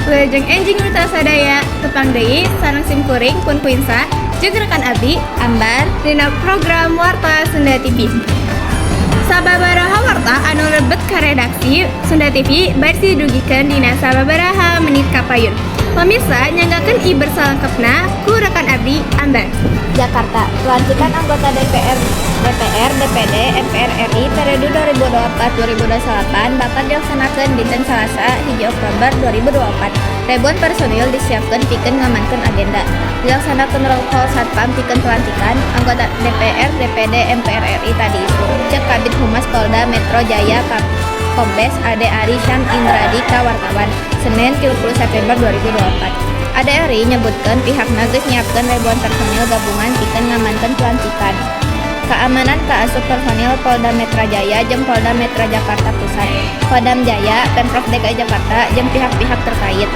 Wilujeng enjing mitra sadaya tepang deui sareng simkuring pun kuinsa jeung rekan abdi Ambar dina program Warta Sunda TV. Sababaraha warta anu lebet ka redaksi Sunda TV bari didugikeun dina sababaraha menit kapayun. Pamirsa nyanggakeun i bersalengkepna ku rekan abdi Ambar. Jakarta, pelantikan anggota DPR, DPD, MPR RI periode 2024-2028 bakal dilaksanakeun dinten Salasa 1 Oktober 2024. Ribuan personil disiapkeun pikeun ngamankeun agenda. Dilaksanakeun roll call satpam pikeun pelantikan anggota DPR, DPD, MPR RI tadi isu. Cek Kabid Humas Polda Metro Jaya Kombes Ade Ari Syam Indradi ka wartawan Senin 30 September 2024. ADRI nyebutkan pihakna geus nyiapkeun ribuan personil gabungan pikeun ngamankeun pelantikan. Keamanan kaasup personil Polda Metro Jaya jeung Polda Metro Jakarta Pusat, Kodam Jaya, Pemprov DKI Jakarta jeung pihak-pihak terkait.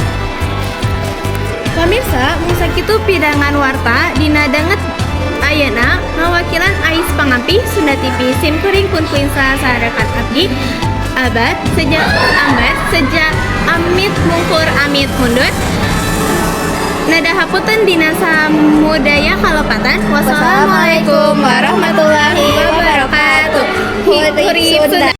Pamirsa, mun sakitu pidangan warta dina danget ayeuna ngawakilan Ais Pangampi Sunda TV simkuring pun kuinsa sarekat abdi Abad sejak amit mungkur amit mundur. Nada hapunten dina samudaya kalopatan. Wassalamualaikum warahmatullahi wabarakatuh. Hikuri Sunda.